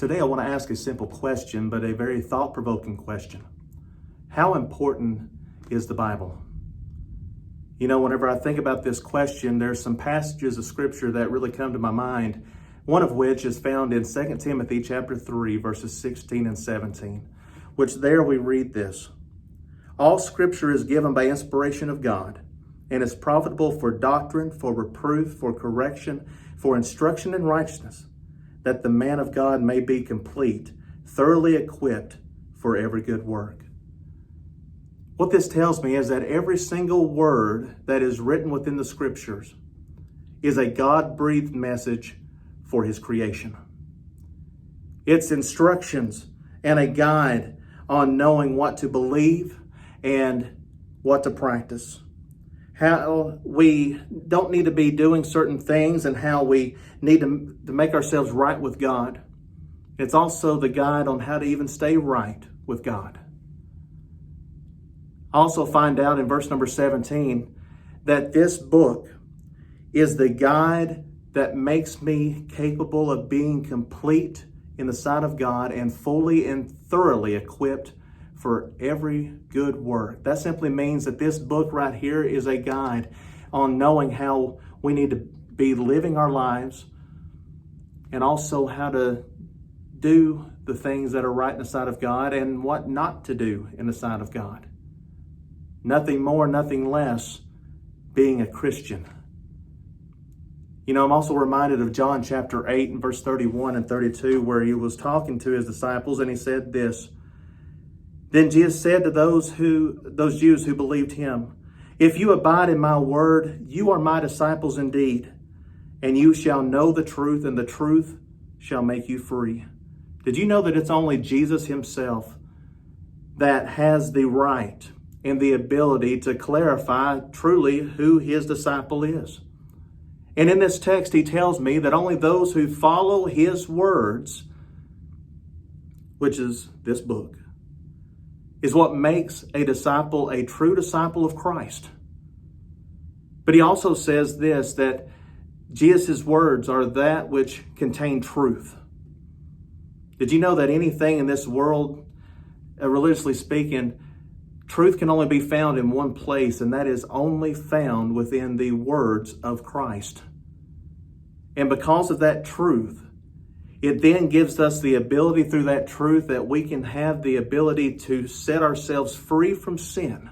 Today I want to ask a simple question, but a very thought-provoking question. How important is the Bible? You know, whenever I think about this question, there's some passages of Scripture that really come to my mind, one of which is found in 2 Timothy chapter 3, verses 16 and 17, which there we read this. All Scripture is given by inspiration of God, and is profitable for doctrine, for reproof, for correction, for instruction in righteousness, that the man of God may be complete, thoroughly equipped for every good work. What this tells me is that every single word that is written within the Scriptures is a God-breathed message for His creation. It's instructions and a guide on knowing what to believe and what to practice. How we don't need to be doing certain things and how we need to make ourselves right with God. It's also the guide on how to even stay right with God. I also find out in verse number 17 that this book is the guide that makes me capable of being complete in the sight of God and fully and thoroughly equipped for every good work. That simply means that this book right here is a guide on knowing how we need to be living our lives and also how to do the things that are right in the sight of God and what not to do in the sight of God. Nothing more, nothing less, being a Christian. You know, I'm also reminded of John chapter 8 and verse 31 and 32, where he was talking to his disciples and he said this. Then Jesus said to those Jews who believed him, if you abide in my word, you are my disciples indeed, and you shall know the truth, and the truth shall make you free. Did you know that it's only Jesus himself that has the right and the ability to clarify truly who his disciple is? And in this text, he tells me that only those who follow his words, which is this book, is what makes a disciple a true disciple of Christ. But he also says this, that Jesus' words are that which contain truth. Did you know that anything in this world, religiously speaking, truth can only be found in one place, and that is only found within the words of Christ. And because of that truth, it then gives us the ability through that truth that we can have the ability to set ourselves free from sin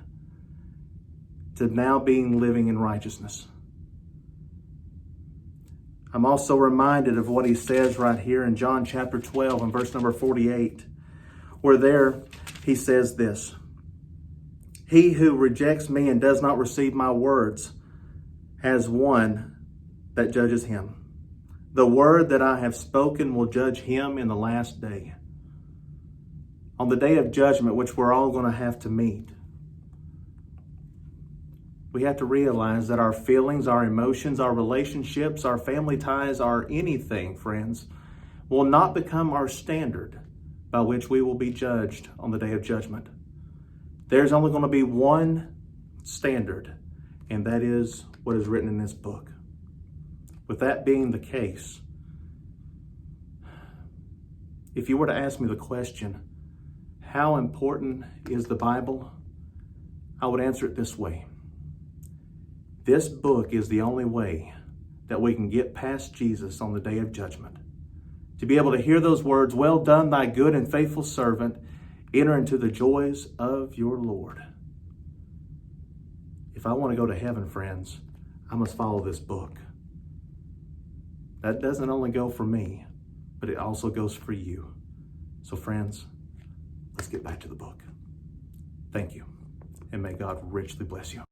to now being living in righteousness. I'm also reminded of what he says right here in John chapter 12 and verse number 48, where there he says this, he who rejects me and does not receive my words has one that judges him. The word that I have spoken will judge him in the last day. On the day of judgment, which we're all going to have to meet, we have to realize that our feelings, our emotions, our relationships, our family ties, our anything, friends, will not become our standard by which we will be judged on the day of judgment. There's only going to be one standard, and that is what is written in this book. With that being the case, if you were to ask me the question, how important is the Bible? I would answer it this way. This book is the only way that we can get past Jesus on the day of judgment. To be able to hear those words, well done, thy good and faithful servant, enter into the joys of your Lord. If I want to go to heaven, friends, I must follow this book. That doesn't only go for me, but it also goes for you. So friends, let's get back to the book. Thank you, and may God richly bless you.